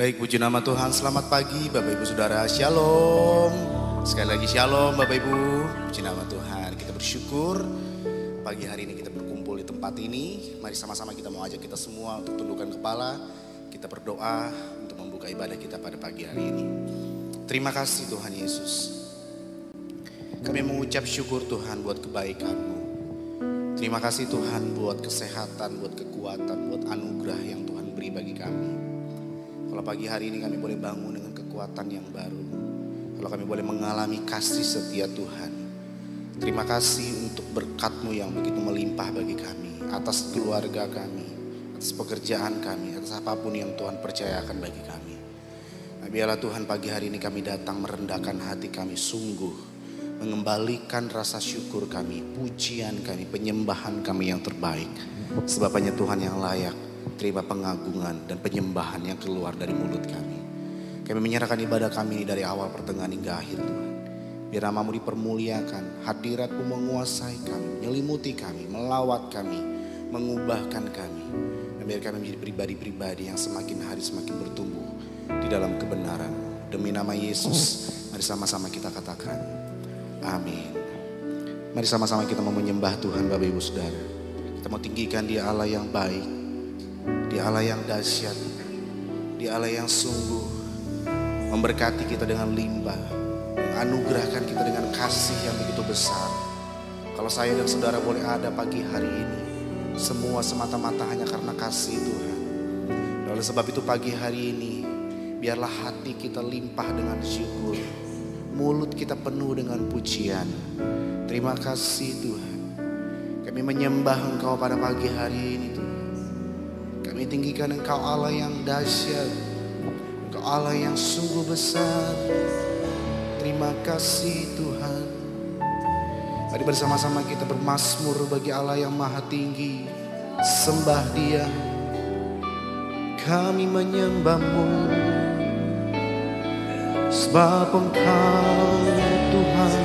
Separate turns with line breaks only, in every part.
Baik, puji nama Tuhan. Selamat pagi Bapak Ibu Saudara. Shalom. Sekali lagi shalom Bapak Ibu. Puji nama Tuhan. Kita bersyukur pagi hari ini kita berkumpul di tempat ini. Mari sama-sama kita mau ajak kita semua untuk tundukkan kepala. Kita berdoa untuk membuka ibadah kita pada pagi hari ini. Terima kasih Tuhan Yesus. Kami mengucap syukur Tuhan buat kebaikan-Mu. Terima kasih Tuhan buat kesehatan, buat kekuatan, buat anugerah yang Tuhan beri bagi kami. Kalau pagi hari ini kami boleh bangun dengan kekuatan yang baru. Kalau kami boleh mengalami kasih setia Tuhan. Terima kasih untuk berkat-Mu yang begitu melimpah bagi kami. Atas keluarga kami, atas pekerjaan kami, atas apapun yang Tuhan percayakan bagi kami. Nah, biarlah Tuhan pagi hari ini kami datang merendahkan hati kami sungguh. Mengembalikan rasa syukur kami, pujian kami, penyembahan kami yang terbaik. Sebab hanya Tuhan yang layak terima pengagungan dan penyembahan yang keluar dari mulut kami. Kami menyerahkan ibadah kami ini dari awal pertengahan hingga akhir Tuhan. Biar nama-Mu dipermuliakan, hadirat-Mu menguasai kami, menyelimuti kami, melawat kami, mengubahkan kami. Dan biar kami menjadi pribadi-pribadi yang semakin hari semakin bertumbuh di dalam kebenaran-Mu. Demi nama Yesus, mari sama-sama kita katakan, amin. Mari sama-sama kita mau menyembah Tuhan Bapak Ibu Saudara. Kita mau tinggikan Dia Allah yang baik. Dia Allah yang dahsyat, Dia Allah yang sungguh memberkati kita dengan limpah, menganugerahkan kita dengan kasih yang begitu besar. Kalau saya dan saudara boleh ada pagi hari ini, semua semata-mata hanya karena kasih Tuhan. Oleh sebab itu pagi hari ini, biarlah hati kita limpah dengan syukur, mulut kita penuh dengan pujian. Terima kasih Tuhan. Kami menyembah Engkau pada pagi hari ini Tuhan. Kami tinggikan Engkau Allah yang dahsyat, Engkau Allah yang sungguh besar. Terima kasih Tuhan. Mari bersama-sama kita bermazmur bagi Allah yang maha tinggi. Sembah Dia. Kami menyembah-Mu, sebab Engkau Tuhan,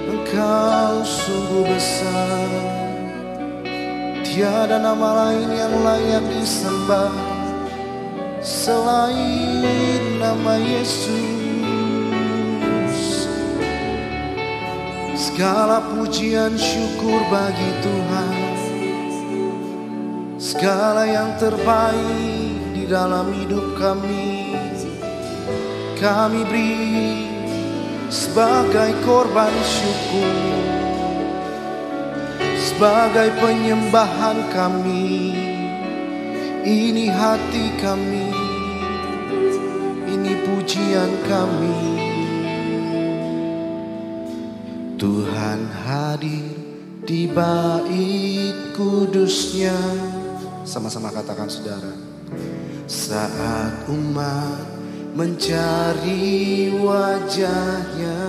Engkau sungguh besar. Tiada nama lain yang layak disembah selain nama Yesus. Segala pujian syukur bagi Tuhan. Segala yang terbaik di dalam hidup kami, kami beri sebagai korban syukur. Sebagai penyembahan kami, ini hati kami, ini pujian kami. Tuhan hadir di bait kudus-Nya. Sama-sama katakan saudara. Saat umat mencari wajah-Nya,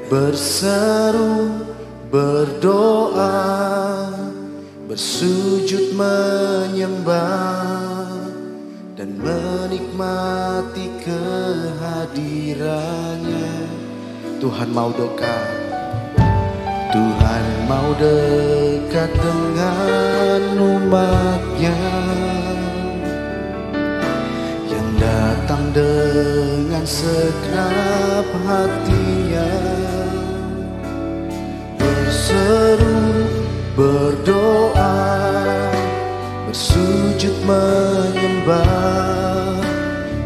berseru, berdoa, bersujud menyembah, dan menikmati kehadirannya. Tuhan mau dekat, Tuhan mau dekat dengan umat-Nya yang datang dengan segenap hatinya. Berseru, berdoa, bersujud menyembah,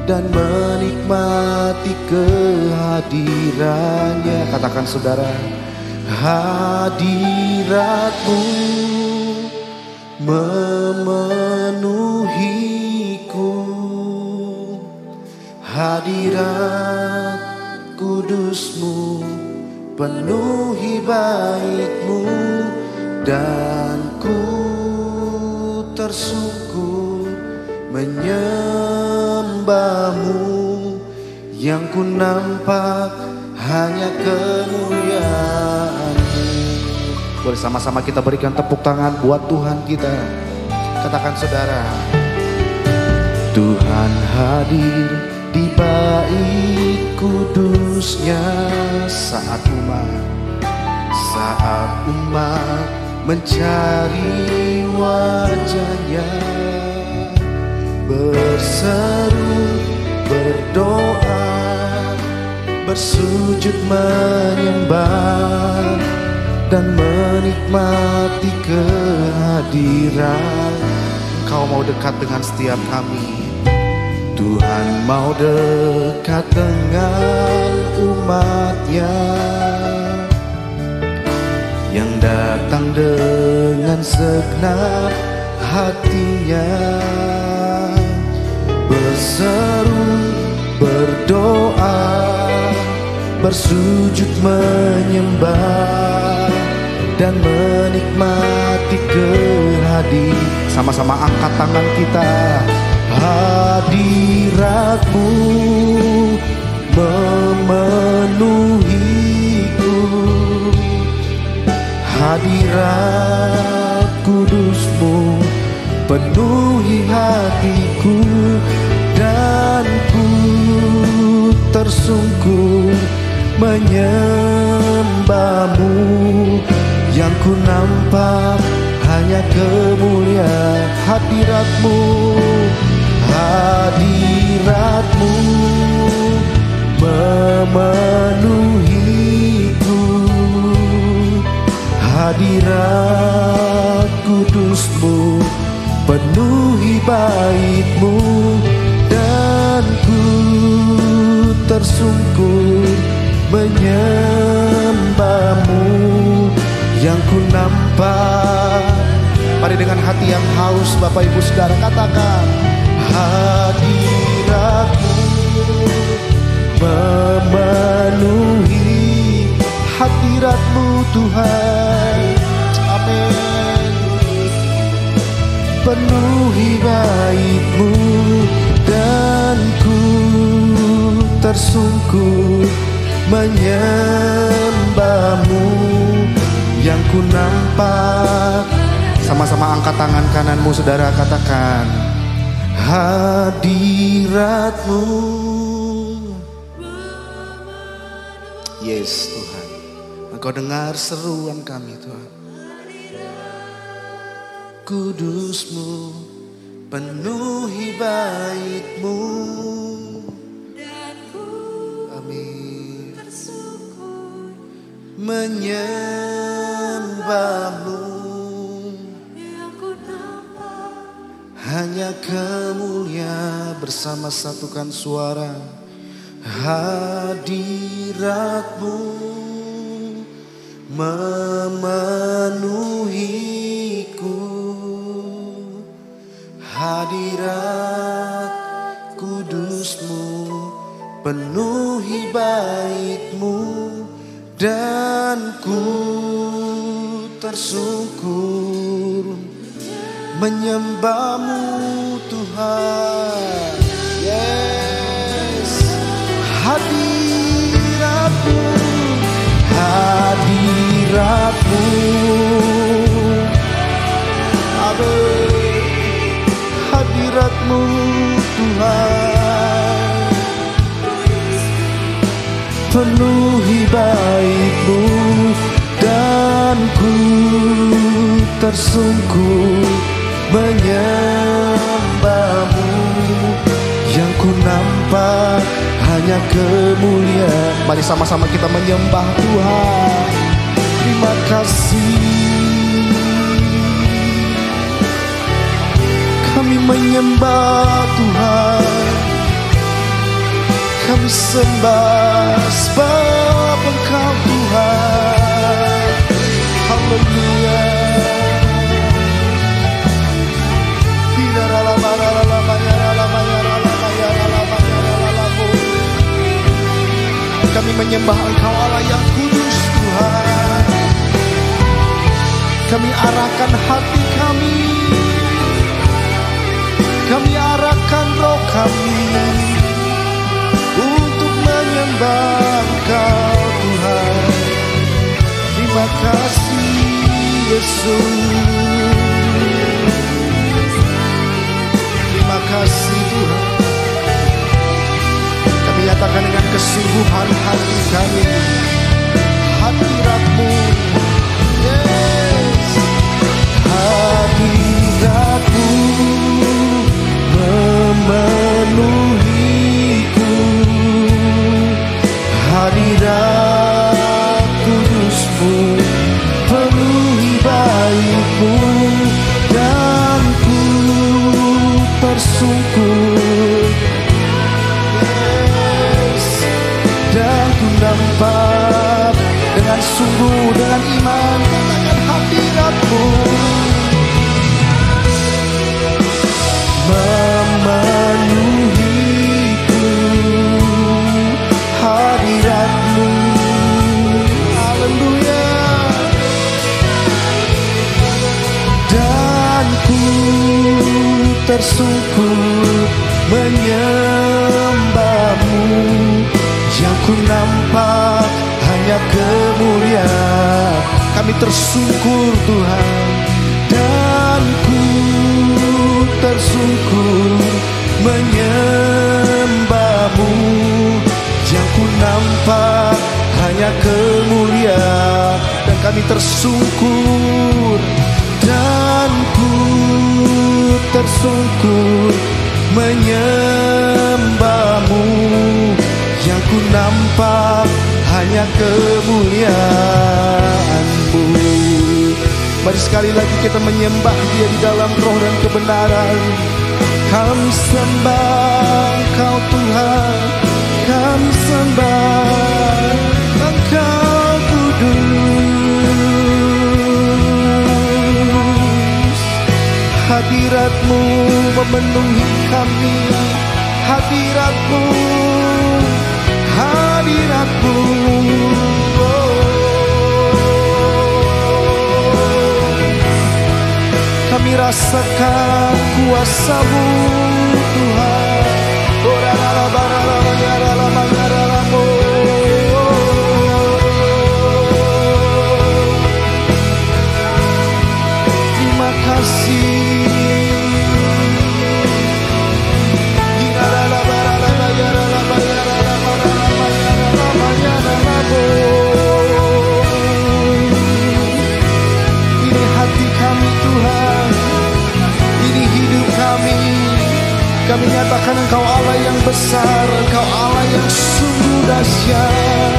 dan menikmati kehadirannya. Katakan saudara, hadirat-Mu memenuhiku, hadirat kudus-Mu penuhi bait-Mu, dan ku tersungkur menyembah-Mu. Yang ku nampak hanya kemuliaan-Mu. Boleh sama-sama kita berikan tepuk tangan buat Tuhan kita. Katakan saudara, Tuhan hadir di bait kudus-Nya. Saat umat mencari wajah-Nya, berseru, berdoa, bersujud menyembah, dan menikmati kehadiran. Engkau mau dekat dengan setiap kami. Tuhan mau dekat dengan umat-Nya yang datang dengan segenap hatinya, berseru, berdoa, bersujud menyembah, dan menikmati kehadiran. Sama-sama angkat tangan kita. Hadirat-Mu memenuhiku, hadirat kudus-Mu penuhi hatiku, dan ku tersungkur menyembah-Mu. Yang ku nampak hanya kemuliaan hadirat-Mu, hadirat-Mu memenuhiku, hadirat kudus-Mu penuhi bait-Mu, dan ku tersungkur menyembah-Mu. Yang ku nampak, mari dengan hati yang haus Bapak Ibu Saudara katakan, hadirat-Mu memenuhi, hadirat-Mu Tuhan, amin, penuhi bait-Mu, dan ku tersungkur menyembah-Mu. Yang ku nampak, sama-sama angkat tangan kananmu saudara, katakan, hadirat-Mu. Yes Tuhan, Engkau dengar seruan kami Tuhan. Kudus-Mu penuhi bait-Mu, amin, menyembah-Mu. Hanya kemuliaan, bersama satukan suara, hadirat-Mu memenuhiku, hadirat kudus-Mu penuhi bait-Mu, dan ku tersungkur menyembah-Mu Tuhan. Yes, hadirat-Mu, hadirat-Mu, amin, hadirat-Mu Tuhan penuhi bait-Mu, dan ku tersungkur menyembah-Mu. Yang ku nampak hanya kemuliaan. Mari sama-sama kita menyembah Tuhan. Terima kasih, kami menyembah Tuhan, kami sembah sebab Engkau Tuhan. Haleluya. Kami menyembah Engkau Allah yang kudus Tuhan. Kami arahkan hati kami, kami arahkan roh kami untuk menyembah Engkau Tuhan. Terima kasih Yesus, terima kasih Tuhan. Kami nyatakan dengan kesungguhan hati kami, hadirat-Mu, yes, hadirat-Mu tersungkur menyembah-Mu. Yang ku nampak hanya kemuliaan. Kami tersungkur Tuhan, dan ku tersungkur menyembah-Mu. Yang ku nampak hanya kemuliaan, dan kami tersungkur, dan ku tersungkur menyembah-Mu. Yang ku nampak hanya kemuliaan-Mu. Mari sekali lagi kita menyembah Dia di dalam roh dan kebenaran. Kami sembah Engkau Tuhan, kami sembah Engkau kudus. Hadirat-Mu memenuhi kami, hadirat-Mu, hadirat-Mu. Kami rasakan kuasa-Mu Tuhan. Terima kasih. Ini hati kami Tuhan, ini hidup kami. Kami nyatakan Engkau Allah yang besar, Engkau Allah yang sungguh dahsyat.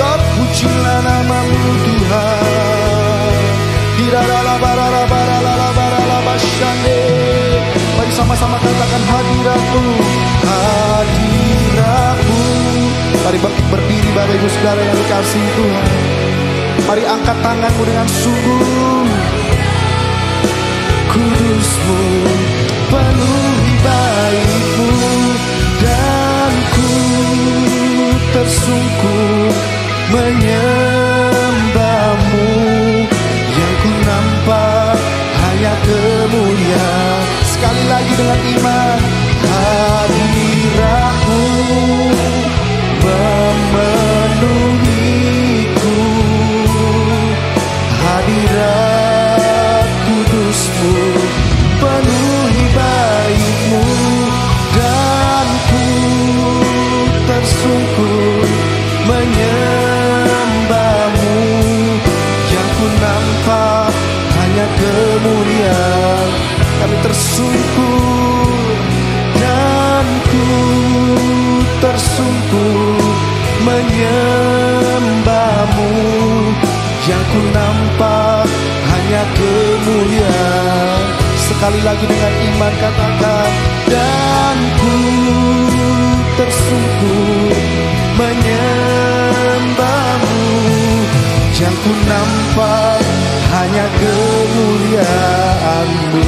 Terpujilah nama-Mu Tuhan. Mari sama-sama katakan hadirat-Mu, hadirat-Mu. Mari berdiri Bapak Ibu Saudara yang dikasihi Tuhan. Mari angkat tanganmu dengan sungguh. Kudus-Mu penuhi baik-Mu, dan ku tersungkur menyembah-Mu. Yang ku nampak hanya kemuliaan. Sekali lagi dengan iman. Hadirat-Mu memenuhiku, hadirat kudus-Mu penuhi baik-Mu, dan ku tersungkur menyembah-Mu. Yang ku nampak hanya kemuliaan. Kami tersungkur, dan ku tersungkur menyembah-Mu. Yang ku nampak hanya kemuliaan. Sekali lagi dengan iman katakan, dan ku tersungkur menyembah-Mu. Yang ku nampak hanya kemuliaan-Mu.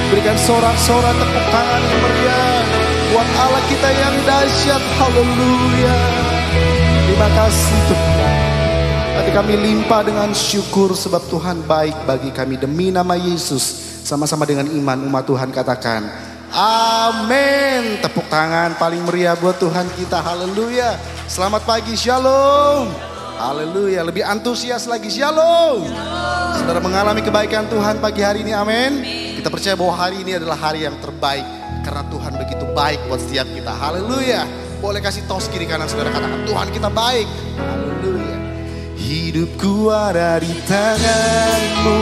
Berikan sorak-sorak tepuk tangan yang meriah buat Allah kita yang dahsyat. Haleluya. Terima kasih Tuhan. Hati kami limpah dengan syukur sebab Tuhan baik bagi kami. Demi nama Yesus, sama-sama dengan iman umat Tuhan katakan amin. Tepuk tangan paling meriah buat Tuhan kita. Haleluya. Selamat pagi, shalom. Haleluya. Lebih antusias lagi, shalom. Saudara mengalami kebaikan Tuhan pagi hari ini, amin. Kita percaya bahwa hari ini adalah hari yang terbaik karena Tuhan begitu baik buat setiap kita. Haleluya. Boleh kasih tos kiri kanan saudara, katakan Tuhan kita baik. Haleluya. Hidupku ada di tangan-Mu,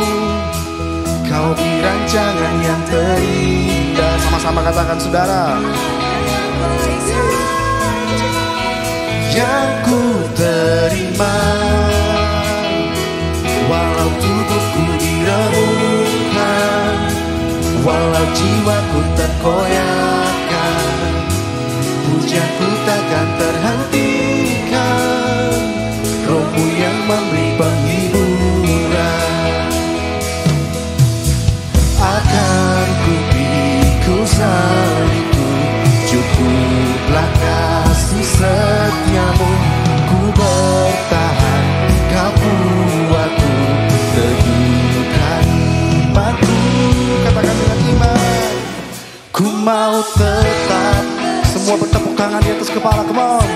Kau beri rancangan yang terindah. Sama-sama katakan saudara. Yang ku terima, walau tubuhku diremukkan, walau jiwaku terkoyakkan, pujaku takkan terhentikan. Roh-Mu yang memberi penghiburan, akan ku pikul salibku, cukuplah kasih setia-Mu. Ku bertahan, Kau buatku teguhkan imanku. Katakan mau tetap. Semua bertepuk tangan di atas kepala, come on.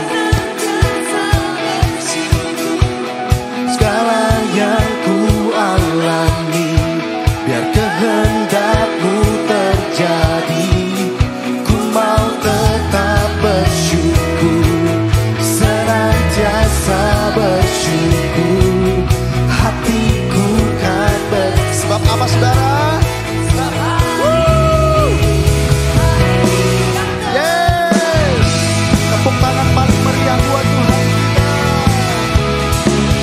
Segala yang ku alami, biar kehendak-Mu terjadi. Ku mau tetap bersyukur, senantiasa bersyukur. Hatiku kan sebab apa saudara? Yes, tepuk tangan paling meriah buat Tuhan kita.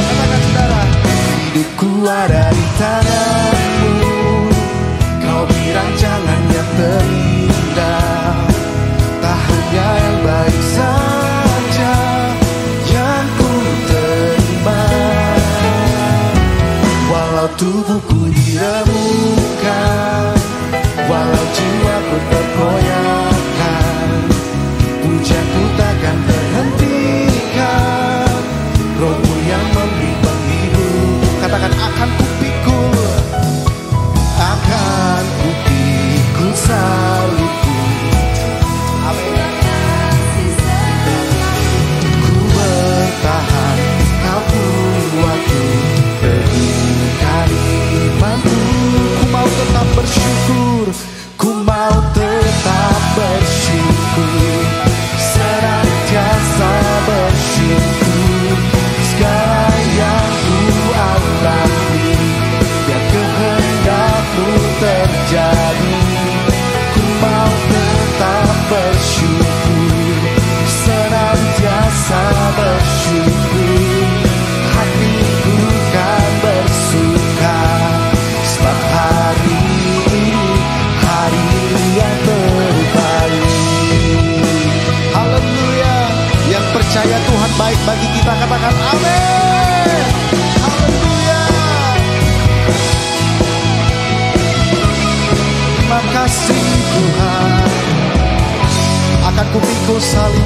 Katakan saudara, hidupku ada di tangan-Mu. Kau bilang jangan yang terindah, tak hanya yang baik saja yang ku terima. Walau tubuhku diremukkan, walau jiwaku terkoyakkan, pujaku takkan terhentikan. Roh-Mu yang memberi penghibur, katakan akan kupikul, akan kupikul salibku. Amin. Ku bertahan, Kau kuatku, teguhkan imanku. Ku mau tetap bersyukur, ku mau tetap bersyukur, senantiasa bersyukur. Segala yang ku alami, biar kehendak-Mu terjadi. Ku mau tetap bersyukur, senantiasa bersyukur. Hatiku kan bersuka, sebab hari ini hari yang terbaik. Haleluya. Yang percaya Tuhan baik bagi kita, katakan amin. Haleluya. Terima kasih Tuhan, akan kupikul salib.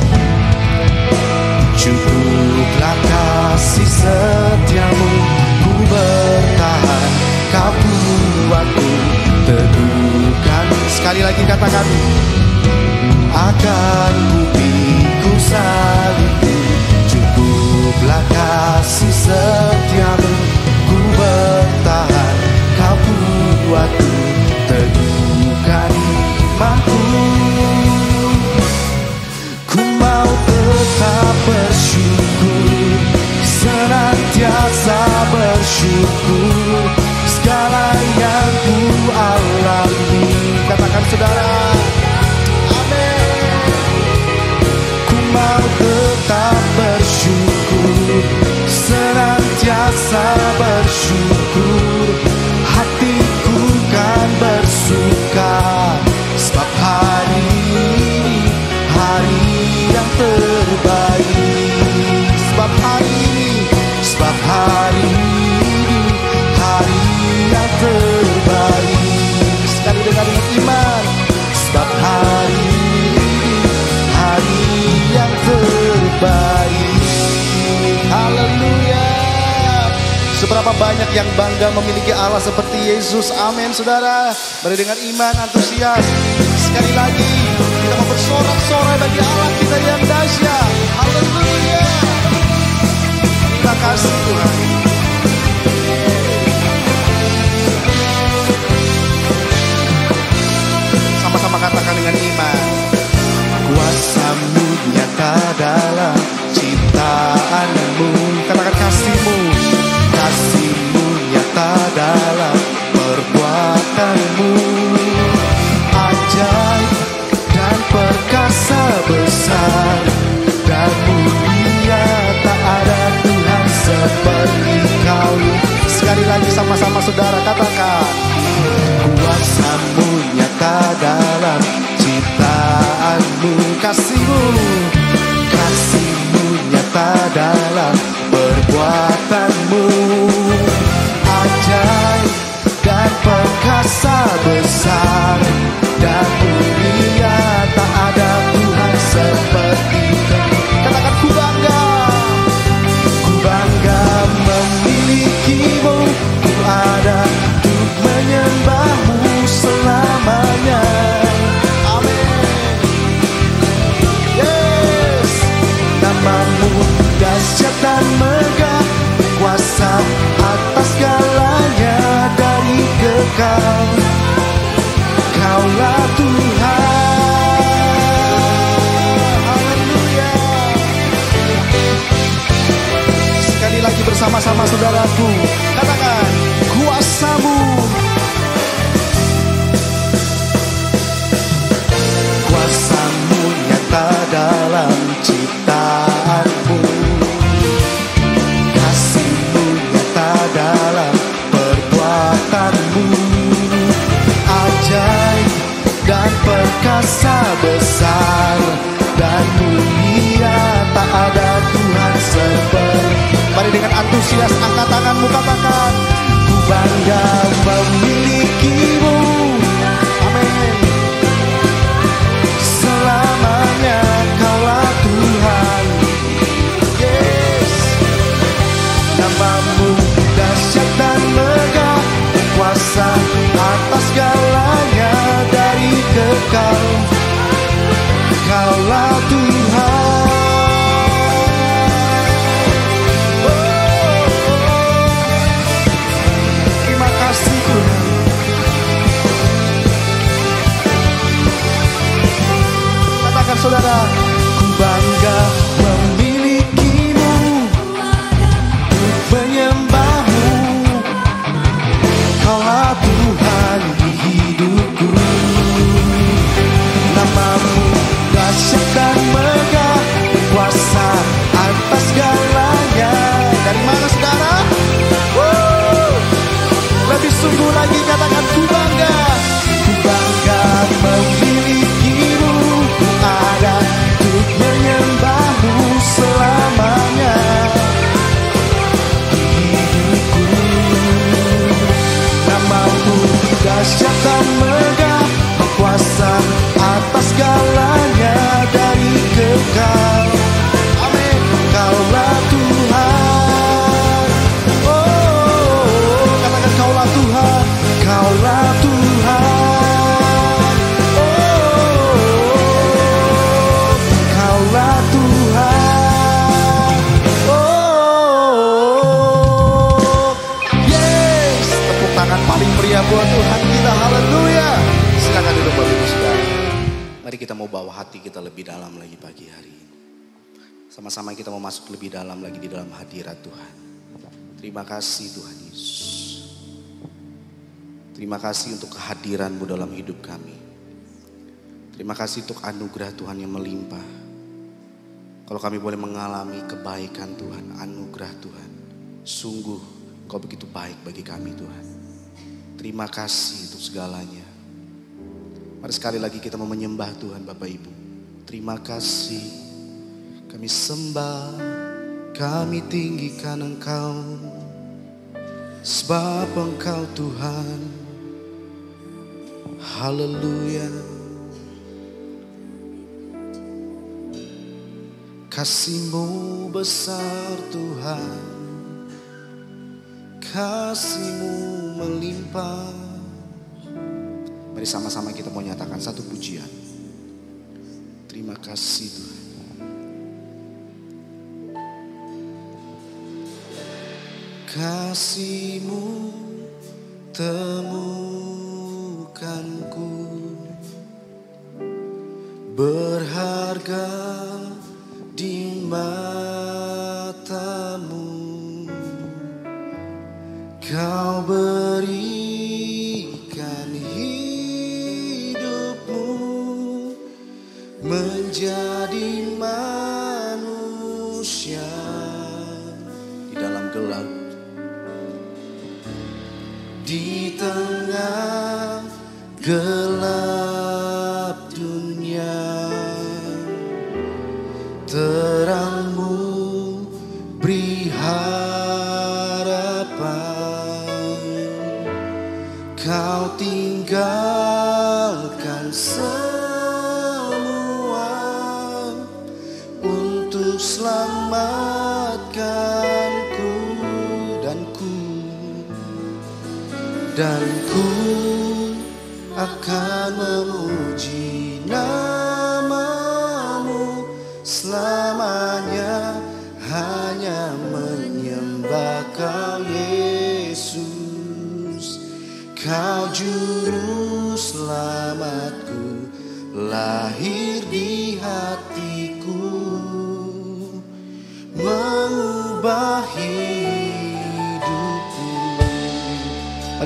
Cukuplah kasih setia-Mu, ku bertahan, Kau kuatku, teguhkan. Sekali lagi katakan, akan kupikul salibku. Cukuplah kasih setia-Mu, ku bertahan, Kau kuatku, teguhkan imanku. Ku mau tetap bersyukur, senantiasa bersyukur. Segala yang ku alami, katakan saudara, amin. Ku mau tetap bersyukur, senantiasa bersyukur. Hatiku kan bersuka, sebab hari ini hari yang terbaik. Sebab hari ini, sebab hari ini hari yang terbaik. Sekali dengan iman, sebab hari ini hari yang terbaik. Haleluya. Seberapa banyak yang bangga memiliki Allah seperti Yesus. Amin saudara. Mari dengan iman antusias, sekali lagi kita mau bersorak-sorai bagi Allah kita yang dahsyat. Haleluya. Terima kasih Tuhan. Sama-sama katakan dengan iman. Kuasa-Mu nyata dalam ciptaan-Mu. Katakan kasih-Mu, kasih-Mu nyata dalam perbuatan-Mu. Ajaib dan perkasa besar dan mulia, tak ada Tuhan seperti Kau. Sekali lagi sama-sama saudara katakan, kuasa-Mu nyata dalam ciptaan-Mu. Kasih-Mu, kasih-Mu nyata dalam perbuatan-Mu. Ajaib dan perkasa besar dan mulia, tak ada Tuhan seperti Kau. Katakan ku bangga, ku bangga memiliki-Mu. Ku ada untuk menyembah-Mu selamanya. Amin. sama-sama saudaraku. Katakan, kuasamu. Kuasamu nyata dalam ciptaanmu, kasihmu nyata dalam perbuatanmu, ajaib dan perkasa, besar dan mulia, tak ada Tuhan seperti. Mari dengan antusias angkat tanganmu, katakan, ku bangga memilikimu. Amin. Selamanya kaulah Tuhan. Yes. Namamu dahsyat dan megah, kuasa atas segalanya dari kekal. Kaulah Tuhan. Terima kasih Tuhan. Katakan saudara, ku bangga memilikimu, menyembahmu. Kaulah Tuhan di hidupku. Namamu dahsyat dan megah, kuasa atas segalanya. Dari mana saudara? Lebih sungguh lagi katakan, ku bangga. Ku bangga memilikimu, ku ada untuk menyembahmu selamanya di hidupku. Namamu dahsyat dan megah, kuasa atas segalanya dari kekal. Amin. Kaulah Tuhan. Oh, katakan kaulah Tuhan. Kaulah Tuhan. Oh, kaulah Tuhan. Oh, yes. Tepuk tangan paling meriah buat Tuhan kita. Haleluya. Silakan duduk Bapak Ibu Saudara. Mari kita mau bawa hati kita lebih dalam lagi pagi hari ini. Sama-sama kita mau masuk lebih dalam lagi di dalam hadirat Tuhan. Terima kasih Tuhan Yesus. Terima kasih untuk kehadiran-Mu dalam hidup kami. Terima kasih untuk anugerah Tuhan yang melimpah. Kalau kami boleh mengalami kebaikan Tuhan, anugerah Tuhan, sungguh Kau begitu baik bagi kami Tuhan. Terima kasih untuk segalanya. Mari sekali lagi kita mau menyembah Tuhan Bapak Ibu. Terima kasih. Kami sembah, kami tinggikan Engkau, sebab Engkau Tuhan. Haleluya. Kasih-Mu besar Tuhan, kasih-Mu melimpah. Mari sama-sama kita mau nyatakan satu pujian. Terima kasih Tuhan. Kasih-Mu temukanku, berharga di mata-Mu. Kau berikan hidupmu menjadi manusia di dalam gelap, di tengah gelap dunia. Terang-Mu beri harapan. Kau tinggalkan semua untuk selamatkanku dan ku akan memuji nama-Mu selamanya, hanya menyembah Kau Yesus. Kau juru selamatku, lahir di hatiku, mengubah hidup.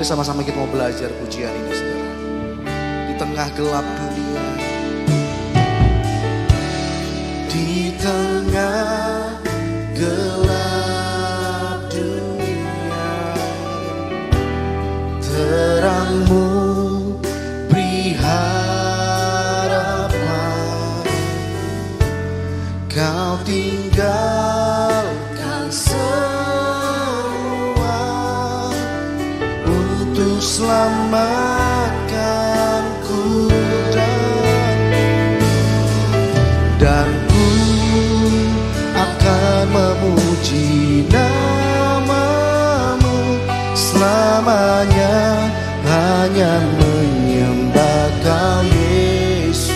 Mari sama-sama kita mau belajar pujian ini, saudara. Di tengah gelap dunia, di tengah gelap dunia, terangmu beri harapan. Kau tinggalkan semua untuk selamatkanku, dan ku akan memuji namamu selamanya, hanya menyembah Kau Yesus.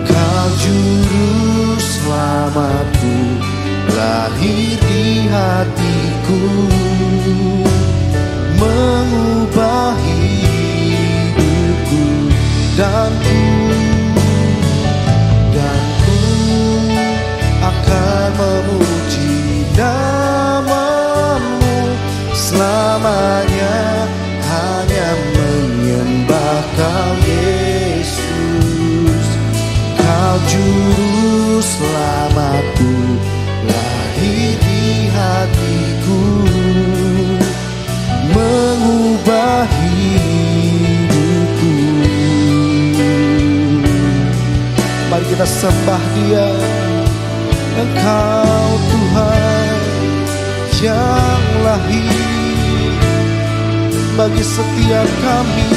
Kau juru selamatku, lahir di hatiku, mengubah hidupku, dan ku akan memuji namamu selamanya, hanya menyembah Kau Yesus. Kau juru selamatku, lahir di hatiku, mengubah hidupku. Mari kita sembah Dia. Engkau Tuhan yang lahir bagi setiap kami.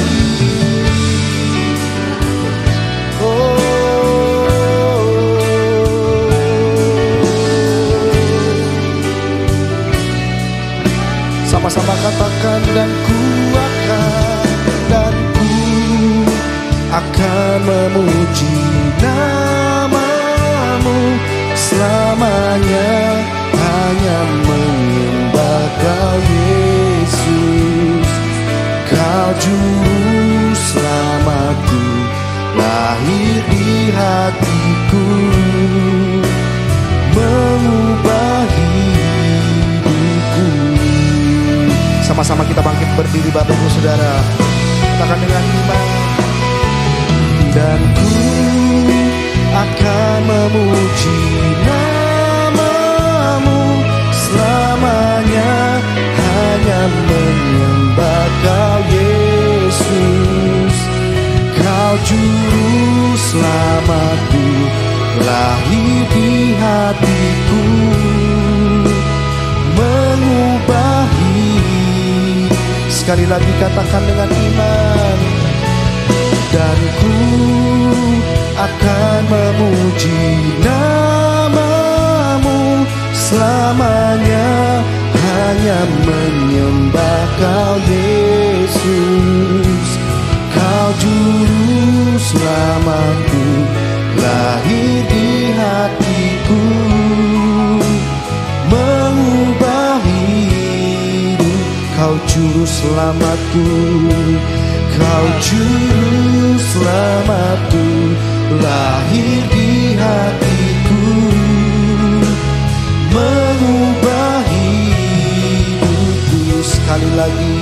Sama-sama katakan, dan ku akan memuji namamu selamanya, hanya menyembah Kau Yesus. Kau juru selamatku, lahir di hatiku, mengubah hidupku. Sama-sama kita bangkit berdiri, Bapak Ibu Saudara. Katakan dengan iman. Dan ku akan memuji namamu selamanya, hanya menyembah Kau Yesus. Kau juru selamatku, lahir di hatiku, mengubah hidup. Sekali lagi katakan dengan iman. Dan ku akan memuji namamu selamanya, hanya menyembah Kau Yesus. Kau juru selamatku, lahir di hatiku, mengubah hidup. Kau juru selamatku, Kau juru selamatku, lahir di hatiku, mengubah hidupku. Sekali lagi.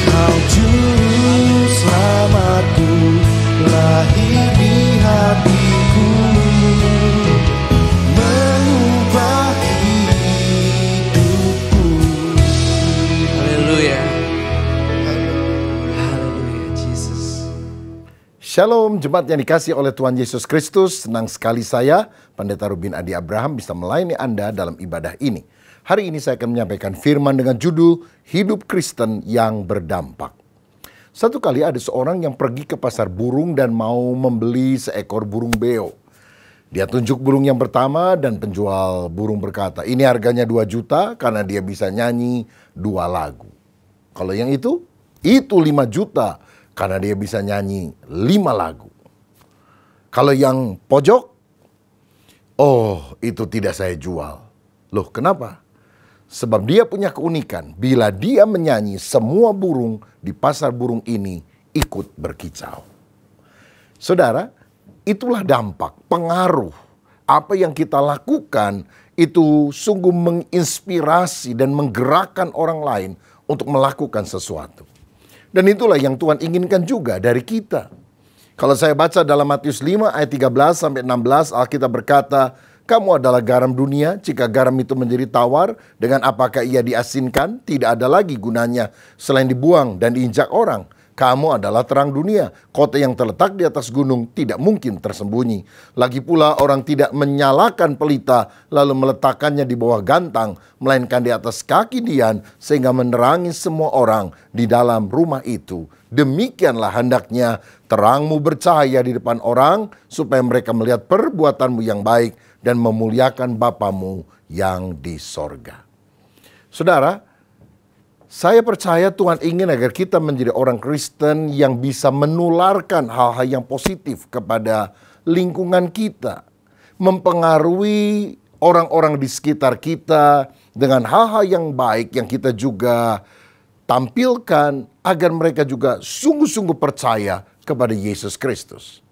Kau juru selamatku, lahir di hatiku, mengubah hidupku.
Haleluya. Haleluya, Jesus.
Shalom, jemaat yang dikasihi oleh Tuhan Yesus Kristus. Senang sekali saya, Pendeta Rubin Adi Abraham, bisa melayani Anda dalam ibadah ini. Hari ini saya akan menyampaikan firman dengan judul Hidup Kristen yang Berdampak. Satu kali ada seorang yang pergi ke pasar burung dan mau membeli seekor burung beo. Dia tunjuk burung yang pertama dan penjual burung berkata, ini harganya 2 juta karena dia bisa nyanyi 2 lagu. Kalau yang itu 5 juta karena dia bisa nyanyi 5 lagu. Kalau yang pojok, oh itu tidak saya jual. Loh kenapa? Sebab dia punya keunikan, bila dia menyanyi semua burung di pasar burung ini ikut berkicau. Saudara, itulah dampak, pengaruh. Apa yang kita lakukan itu sungguh menginspirasi dan menggerakkan orang lain untuk melakukan sesuatu. Dan itulah yang Tuhan inginkan juga dari kita. Kalau saya baca dalam Matius 5 ayat 13 sampai 16, Alkitab berkata, "Kamu adalah garam dunia, jika garam itu menjadi tawar, dengan apakah ia diasinkan? Tidak ada lagi gunanya selain dibuang dan diinjak orang. Kamu adalah terang dunia. Kota yang terletak di atas gunung tidak mungkin tersembunyi. Lagi pula orang tidak menyalakan pelita lalu meletakkannya di bawah gantang, melainkan di atas kaki dian sehingga menerangi semua orang di dalam rumah itu. Demikianlah hendaknya terangmu bercahaya di depan orang supaya mereka melihat perbuatanmu yang baik dan memuliakan Bapamu yang di sorga." Saudara, saya percaya Tuhan ingin agar kita menjadi orang Kristen yang bisa menularkan hal-hal yang positif kepada lingkungan kita. Mempengaruhi orang-orang di sekitar kita dengan hal-hal yang baik yang kita juga tampilkan agar mereka juga sungguh-sungguh percaya kepada Yesus Kristus.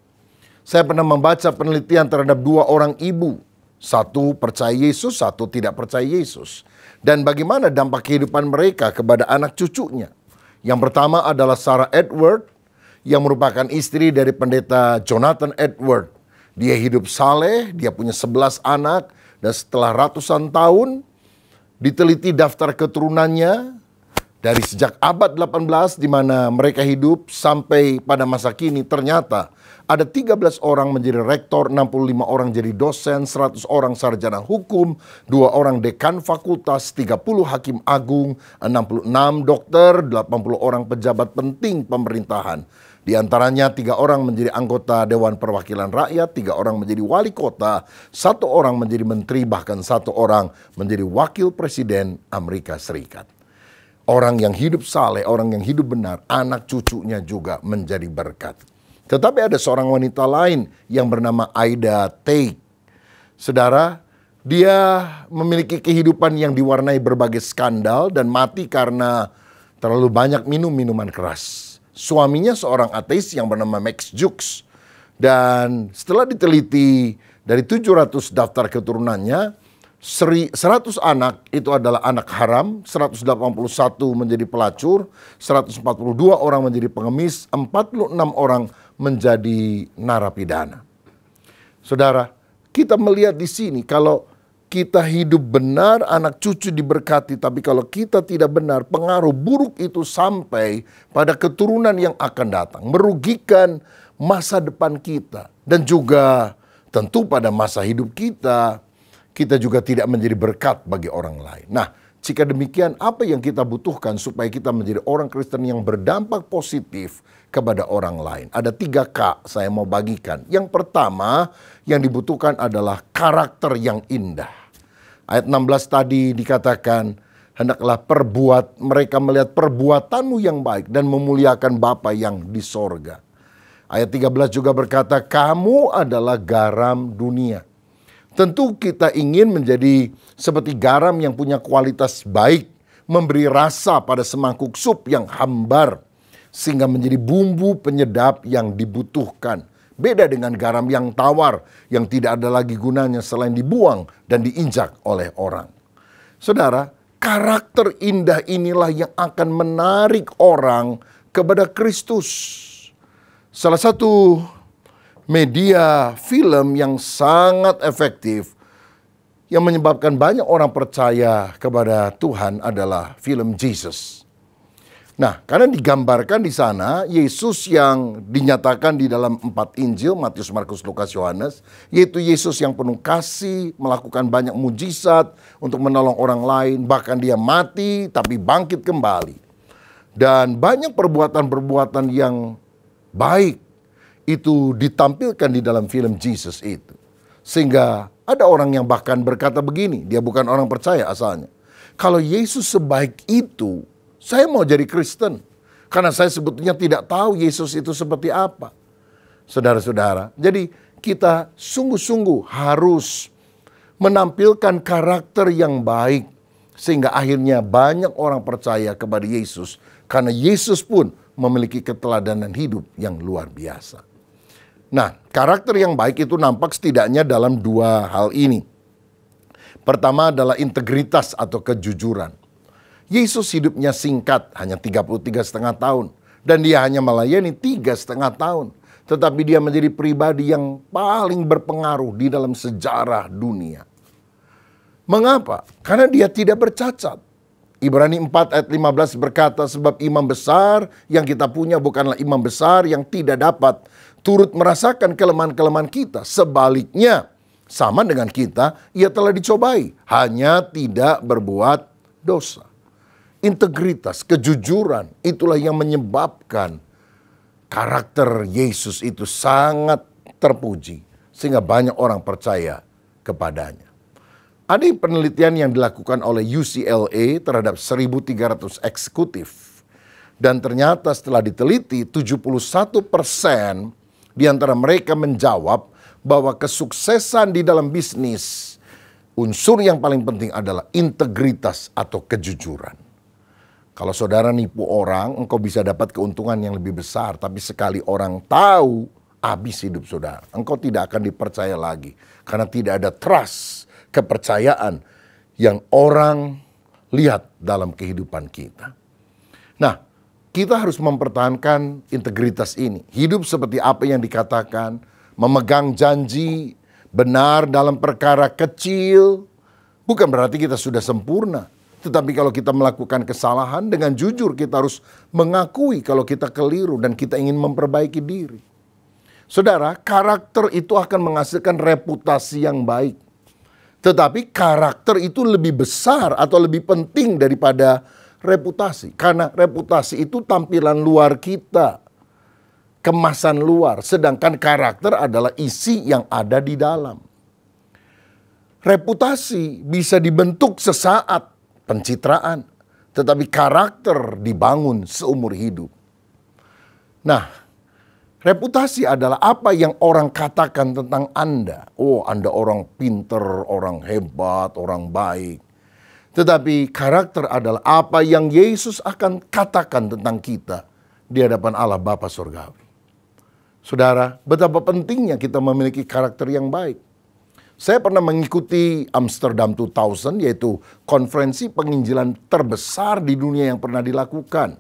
Saya pernah membaca penelitian terhadap 2 orang ibu. Satu percaya Yesus, satu tidak percaya Yesus. Dan bagaimana dampak kehidupan mereka kepada anak cucunya. Yang pertama adalah Sarah Edward, yang merupakan istri dari pendeta Jonathan Edward. Dia hidup saleh, dia punya 11 anak, dan setelah ratusan tahun diteliti daftar keturunannya dari sejak abad 18 di mana mereka hidup sampai pada masa kini, ternyata ada 13 orang menjadi rektor, 65 orang jadi dosen, 100 orang sarjana hukum, 2 orang dekan fakultas, 30 hakim agung, 66 dokter, 80 orang pejabat penting pemerintahan. Di antaranya 3 orang menjadi anggota Dewan Perwakilan Rakyat, 3 orang menjadi wali kota, 1 orang menjadi menteri, bahkan 1 orang menjadi wakil presiden Amerika Serikat. Orang yang hidup saleh, orang yang hidup benar, anak cucunya juga menjadi berkat. Tetapi ada seorang wanita lain yang bernama Ida Tate. Saudara, dia memiliki kehidupan yang diwarnai berbagai skandal dan mati karena terlalu banyak minum minuman keras. Suaminya seorang ateis yang bernama Max Jukes. Dan setelah diteliti dari 700 daftar keturunannya, 100 anak itu adalah anak haram, 181 menjadi pelacur, 142 orang menjadi pengemis, 46 orang menjadi narapidana. Saudara, kita melihat di sini kalau kita hidup benar, anak cucu diberkati, tapi kalau kita tidak benar, pengaruh buruk itu sampai pada keturunan yang akan datang, merugikan masa depan kita dan juga tentu pada masa hidup kita. Kita juga tidak menjadi berkat bagi orang lain. Nah, jika demikian, apa yang kita butuhkan supaya kita menjadi orang Kristen yang berdampak positif kepada orang lain? Ada 3 K saya mau bagikan. Yang pertama yang dibutuhkan adalah karakter yang indah. Ayat 16 tadi dikatakan, hendaklah mereka melihat perbuatanmu yang baik dan memuliakan Bapa yang di sorga. Ayat 13 juga berkata, kamu adalah garam dunia. Tentu kita ingin menjadi seperti garam yang punya kualitas baik, memberi rasa pada semangkuk sup yang hambar, sehingga menjadi bumbu penyedap yang dibutuhkan. Beda dengan garam yang tawar, yang tidak ada lagi gunanya selain dibuang dan diinjak oleh orang. Saudara, karakter indah inilah yang akan menarik orang kepada Kristus. Salah satu media film yang sangat efektif yang menyebabkan banyak orang percaya kepada Tuhan adalah film Jesus. Nah, karena digambarkan di sana Yesus yang dinyatakan di dalam 4 Injil, Matius, Markus, Lukas, Yohanes, yaitu Yesus yang penuh kasih, melakukan banyak mujizat untuk menolong orang lain, bahkan dia mati tapi bangkit kembali. Dan banyak perbuatan-perbuatan yang baik itu ditampilkan di dalam film Jesus itu. Sehingga ada orang yang bahkan berkata begini, dia bukan orang percaya asalnya. Kalau Yesus sebaik itu, saya mau jadi Kristen. Karena saya sebetulnya tidak tahu Yesus itu seperti apa. Saudara-saudara, jadi kita sungguh-sungguh harus menampilkan karakter yang baik. Sehingga akhirnya banyak orang percaya kepada Yesus. Karena Yesus pun memiliki keteladanan hidup yang luar biasa. Nah, karakter yang baik itu nampak setidaknya dalam 2 hal ini. Pertama adalah integritas atau kejujuran. Yesus hidupnya singkat, hanya 33,5 tahun. Dan dia hanya melayani 3,5 tahun. Tetapi dia menjadi pribadi yang paling berpengaruh di dalam sejarah dunia. Mengapa? Karena dia tidak bercacat. Ibrani 4 ayat 15 berkata, sebab imam besar yang kita punya bukanlah imam besar yang tidak dapat turut merasakan kelemahan-kelemahan kita. Sebaliknya, sama dengan kita, ia telah dicobai, hanya tidak berbuat dosa. Integritas, kejujuran, itulah yang menyebabkan karakter Yesus itu sangat terpuji. Sehingga banyak orang percaya kepadanya. Ada penelitian yang dilakukan oleh UCLA terhadap 1.300 eksekutif. Dan ternyata setelah diteliti 71% di antara mereka menjawab bahwa kesuksesan di dalam bisnis, unsur yang paling penting adalah integritas atau kejujuran. Kalau saudara nipu orang, engkau bisa dapat keuntungan yang lebih besar. Tapi sekali orang tahu, habis hidup saudara. Engkau tidak akan dipercaya lagi. Karena tidak ada trust, kepercayaan yang orang lihat dalam kehidupan kita. Nah, kita harus mempertahankan integritas ini. Hidup seperti apa yang dikatakan, memegang janji, benar dalam perkara kecil. Bukan berarti kita sudah sempurna. Tetapi kalau kita melakukan kesalahan, dengan jujur kita harus mengakui kalau kita keliru dan kita ingin memperbaiki diri. Saudara, karakter itu akan menghasilkan reputasi yang baik. Tetapi karakter itu lebih besar atau lebih penting daripada reputasi. Karena reputasi itu tampilan luar kita, kemasan luar. Sedangkan karakter adalah isi yang ada di dalam. Reputasi bisa dibentuk sesaat, pencitraan, tetapi karakter dibangun seumur hidup. Nah, reputasi adalah apa yang orang katakan tentang Anda. Oh, Anda orang pinter, orang hebat, orang baik. Tetapi karakter adalah apa yang Yesus akan katakan tentang kita di hadapan Allah Bapa Surgawi. Saudara, betapa pentingnya kita memiliki karakter yang baik. Saya pernah mengikuti Amsterdam 2000, yaitu konferensi penginjilan terbesar di dunia yang pernah dilakukan.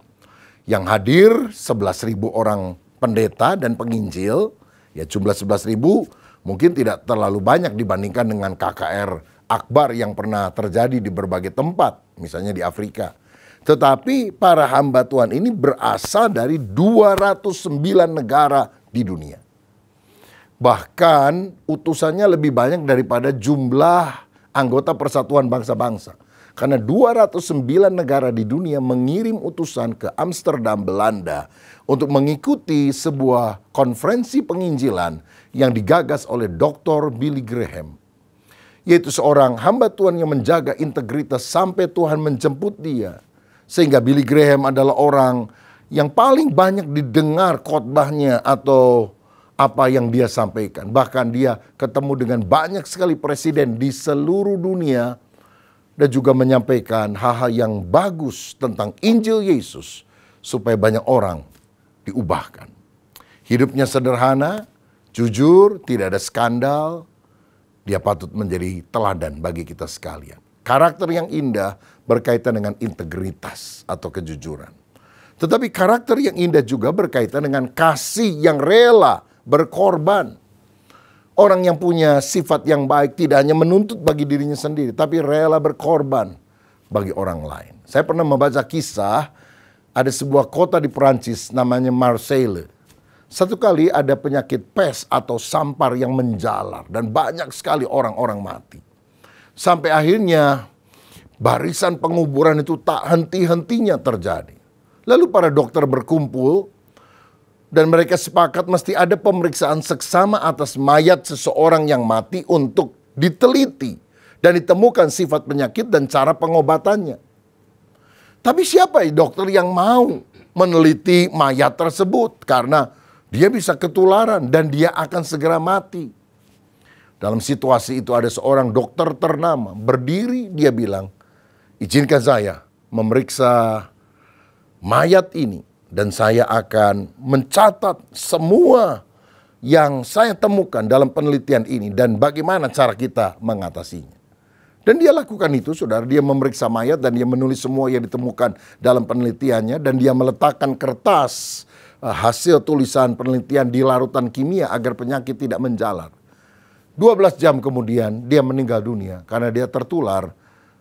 Yang hadir 11.000 orang pendeta dan penginjil, ya jumlah 11.000 mungkin tidak terlalu banyak dibandingkan dengan KKR akbar yang pernah terjadi di berbagai tempat, misalnya di Afrika. Tetapi para hamba Tuhan ini berasal dari 209 negara di dunia. Bahkan utusannya lebih banyak daripada jumlah anggota Persatuan Bangsa-Bangsa. Karena 209 negara di dunia mengirim utusan ke Amsterdam, Belanda untuk mengikuti sebuah konferensi penginjilan yang digagas oleh Dr. Billy Graham. Yaitu seorang hamba Tuhan yang menjaga integritas sampai Tuhan menjemput dia. Sehingga Billy Graham adalah orang yang paling banyak didengar khotbahnya atau apa yang dia sampaikan. Bahkan dia ketemu dengan banyak sekali presiden di seluruh dunia dan juga menyampaikan hal-hal yang bagus tentang Injil Yesus supaya banyak orang diubahkan. Hidupnya sederhana, jujur, tidak ada skandal. Dia patut menjadi teladan bagi kita sekalian. Karakter yang indah berkaitan dengan integritas atau kejujuran. Tetapi karakter yang indah juga berkaitan dengan kasih yang rela berkorban. Orang yang punya sifat yang baik tidak hanya menuntut bagi dirinya sendiri, tapi rela berkorban bagi orang lain. Saya pernah membaca kisah, ada sebuah kota di Perancis namanya Marseille. Satu kali ada penyakit pes atau sampar yang menjalar dan banyak sekali orang-orang mati. Sampai akhirnya barisan penguburan itu tak henti-hentinya terjadi. Lalu para dokter berkumpul dan mereka sepakat mesti ada pemeriksaan seksama atas mayat seseorang yang mati untuk diteliti dan ditemukan sifat penyakit dan cara pengobatannya. Tapi siapa dokter yang mau meneliti mayat tersebut? Karena dia bisa ketularan dan dia akan segera mati. Dalam situasi itu ada seorang dokter ternama berdiri, dia bilang, izinkan saya memeriksa mayat ini. Dan saya akan mencatat semua yang saya temukan dalam penelitian ini dan bagaimana cara kita mengatasinya. Dan dia lakukan itu, saudara. Dia memeriksa mayat dan dia menulis semua yang ditemukan dalam penelitiannya. Dan dia meletakkan kertas hasil tulisan penelitian di larutan kimia agar penyakit tidak menjalar. 12 jam kemudian dia meninggal dunia karena dia tertular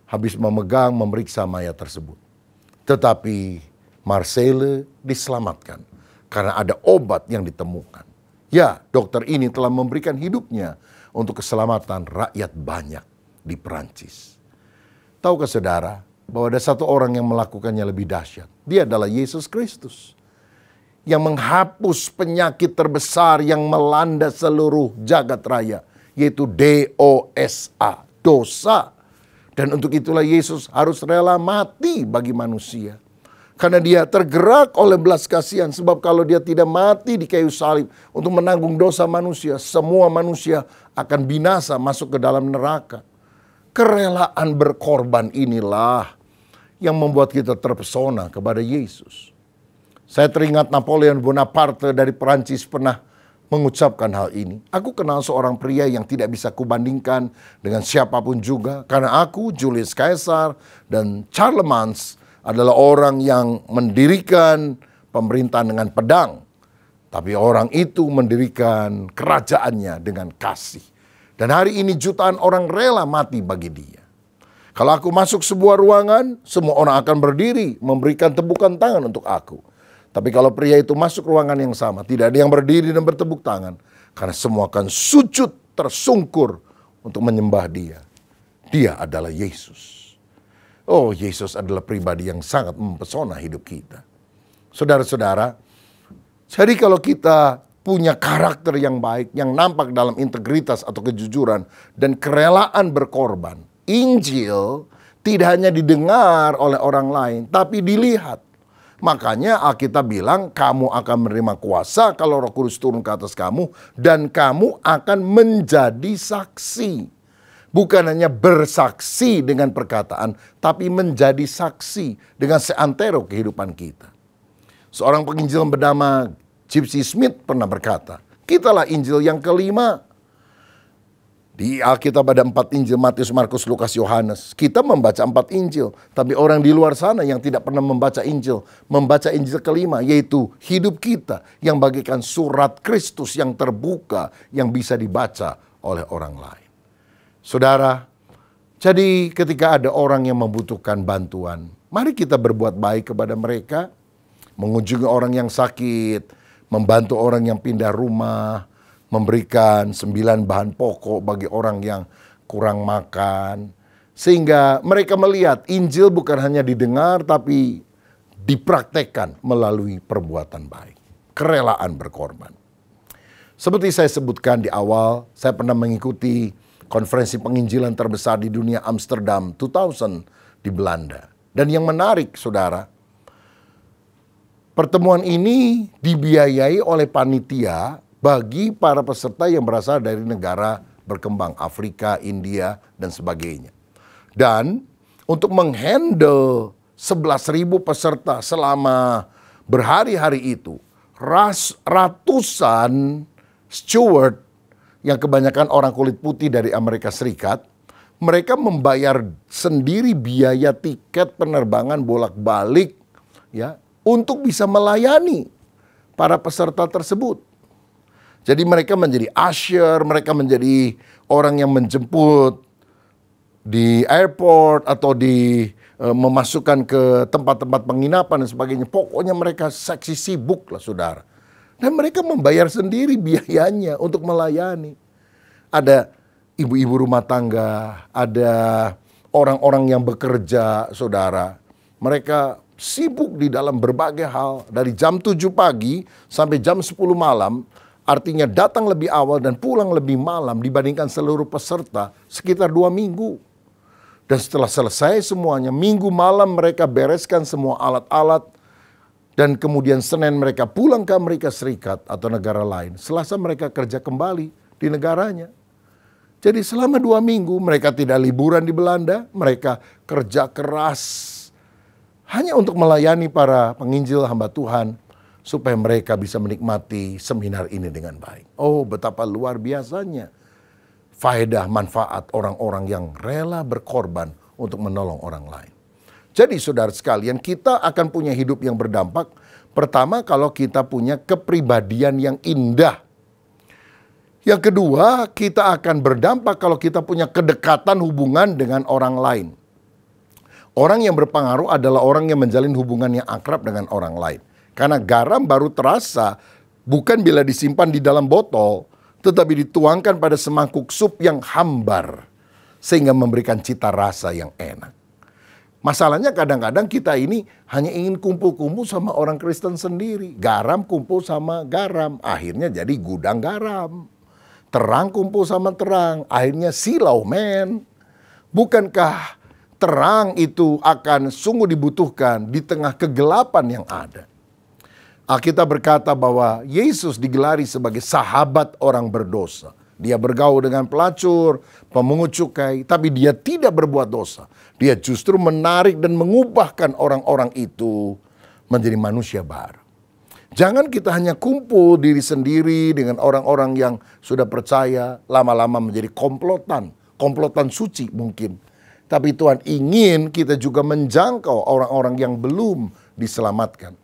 habis memeriksa mayat tersebut. Tetapi Marcelle diselamatkan karena ada obat yang ditemukan. Ya, dokter ini telah memberikan hidupnya untuk keselamatan rakyat banyak di Perancis. Tahukah saudara bahwa ada satu orang yang melakukannya lebih dahsyat? Dia adalah Yesus Kristus yang menghapus penyakit terbesar yang melanda seluruh jagat raya, yaitu DOSA, dosa. Dan untuk itulah Yesus harus rela mati bagi manusia. Karena dia tergerak oleh belas kasihan, sebab kalau dia tidak mati di kayu salib untuk menanggung dosa manusia, semua manusia akan binasa masuk ke dalam neraka. Kerelaan berkorban inilah yang membuat kita terpesona kepada Yesus. Saya teringat Napoleon Bonaparte dari Perancis pernah mengucapkan hal ini. Aku kenal seorang pria yang tidak bisa kubandingkan dengan siapapun juga. Karena aku, Julius Caesar dan Charlemagne adalah orang yang mendirikan pemerintahan dengan pedang. Tapi orang itu mendirikan kerajaannya dengan kasih. Dan hari ini jutaan orang rela mati bagi dia. Kalau aku masuk sebuah ruangan, semua orang akan berdiri memberikan tepukan tangan untuk aku. Tapi kalau pria itu masuk ruangan yang sama, tidak ada yang berdiri dan bertepuk tangan. Karena semua akan sujud tersungkur untuk menyembah dia. Dia adalah Yesus. Oh, Yesus adalah pribadi yang sangat mempesona hidup kita. Saudara-saudara, jadi kalau kita punya karakter yang baik, yang nampak dalam integritas atau kejujuran, dan kerelaan berkorban, Injil tidak hanya didengar oleh orang lain, tapi dilihat. Makanya Alkitab bilang kamu akan menerima kuasa kalau Roh Kudus turun ke atas kamu dan kamu akan menjadi saksi. Bukan hanya bersaksi dengan perkataan, tapi menjadi saksi dengan seantero kehidupan kita. Seorang penginjil bernama Gypsy Smith pernah berkata, kitalah Injil yang kelima. Di Alkitab ada 4 Injil, Matius, Markus, Lukas, Yohanes. Kita membaca 4 Injil. Tapi orang di luar sana yang tidak pernah membaca Injil, membaca Injil kelima, yaitu hidup kita yang bagikan surat Kristus yang terbuka, yang bisa dibaca oleh orang lain. Saudara, jadi ketika ada orang yang membutuhkan bantuan, mari kita berbuat baik kepada mereka, mengunjungi orang yang sakit, membantu orang yang pindah rumah, memberikan 9 bahan pokok bagi orang yang kurang makan. Sehingga mereka melihat Injil bukan hanya didengar tapi dipraktekkan melalui perbuatan baik. Kerelaan berkorban. Seperti saya sebutkan di awal, saya pernah mengikuti konferensi penginjilan terbesar di dunia Amsterdam 2000 di Belanda. Dan yang menarik saudara, pertemuan ini dibiayai oleh panitia bagi para peserta yang berasal dari negara berkembang, Afrika, India, dan sebagainya. Dan untuk menghandle 11.000 peserta selama berhari-hari itu, ratusan steward yang kebanyakan orang kulit putih dari Amerika Serikat, mereka membayar sendiri biaya tiket penerbangan bolak-balik ya untuk bisa melayani para peserta tersebut. Jadi mereka menjadi usher, mereka menjadi orang yang menjemput di airport atau memasukkan ke tempat-tempat penginapan dan sebagainya. Pokoknya mereka seksi sibuk lah saudara. Dan mereka membayar sendiri biayanya untuk melayani. Ada ibu-ibu rumah tangga, ada orang-orang yang bekerja saudara. Mereka sibuk di dalam berbagai hal dari jam 7 pagi sampai jam 10 malam. Artinya datang lebih awal dan pulang lebih malam dibandingkan seluruh peserta sekitar 2 minggu. Dan setelah selesai semuanya, minggu malam mereka bereskan semua alat-alat. Dan kemudian Senin mereka pulang ke Amerika Serikat atau negara lain. Selasa mereka kerja kembali di negaranya. Jadi selama 2 minggu mereka tidak liburan di Belanda. Mereka kerja keras hanya untuk melayani para penginjil hamba Tuhan. Supaya mereka bisa menikmati seminar ini dengan baik. Oh, betapa luar biasanya faedah, manfaat orang-orang yang rela berkorban untuk menolong orang lain. Jadi saudara sekalian, kita akan punya hidup yang berdampak. Pertama, kalau kita punya kepribadian yang indah. Yang kedua, kita akan berdampak kalau kita punya kedekatan hubungan dengan orang lain. Orang yang berpengaruh adalah orang yang menjalin hubungan yang akrab dengan orang lain. Karena garam baru terasa bukan bila disimpan di dalam botol, tetapi dituangkan pada semangkuk sup yang hambar, sehingga memberikan cita rasa yang enak. Masalahnya kadang-kadang kita ini hanya ingin kumpul-kumpul sama orang Kristen sendiri. Garam kumpul sama garam, akhirnya jadi gudang garam. Terang kumpul sama terang, akhirnya silau men. Bukankah terang itu akan sungguh dibutuhkan di tengah kegelapan yang ada? Alkitab berkata bahwa Yesus digelari sebagai sahabat orang berdosa. Dia bergaul dengan pelacur, pemungut cukai, tapi dia tidak berbuat dosa. Dia justru menarik dan mengubahkan orang-orang itu menjadi manusia baru. Jangan kita hanya kumpul diri sendiri dengan orang-orang yang sudah percaya, lama-lama menjadi komplotan suci mungkin. Tapi Tuhan ingin kita juga menjangkau orang-orang yang belum diselamatkan.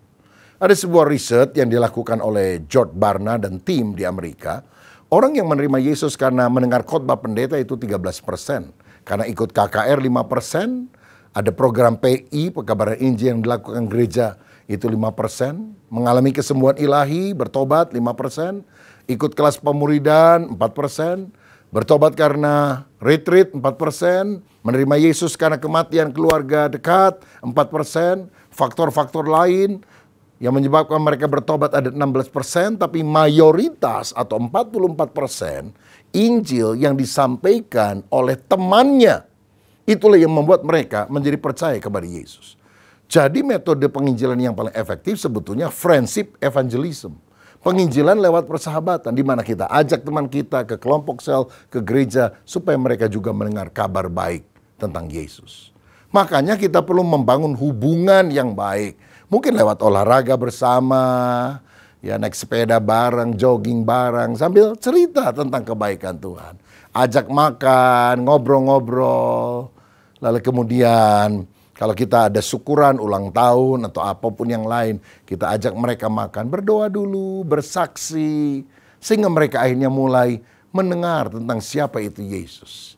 Ada sebuah riset yang dilakukan oleh George Barna dan tim di Amerika. Orang yang menerima Yesus karena mendengar khotbah pendeta itu 13%. Karena ikut KKR 5%. Ada program PI, pekabaran Injil yang dilakukan gereja itu 5%. Mengalami kesembuhan ilahi, bertobat 5%. Ikut kelas pemuridan 4%. Bertobat karena retreat 4%. Menerima Yesus karena kematian keluarga dekat 4%. Faktor-faktor lain yang menyebabkan mereka bertobat ada 16%, tapi mayoritas atau 44% Injil yang disampaikan oleh temannya. Itulah yang membuat mereka menjadi percaya kepada Yesus. Jadi metode penginjilan yang paling efektif sebetulnya friendship evangelism. Penginjilan lewat persahabatan, di mana kita ajak teman kita ke kelompok sel, ke gereja, supaya mereka juga mendengar kabar baik tentang Yesus. Makanya kita perlu membangun hubungan yang baik. Mungkin lewat olahraga bersama, ya naik sepeda bareng, jogging bareng, sambil cerita tentang kebaikan Tuhan. Ajak makan, ngobrol-ngobrol. Lalu kemudian kalau kita ada syukuran, ulang tahun atau apapun yang lain, kita ajak mereka makan, berdoa dulu, bersaksi. Sehingga mereka akhirnya mulai mendengar tentang siapa itu Yesus.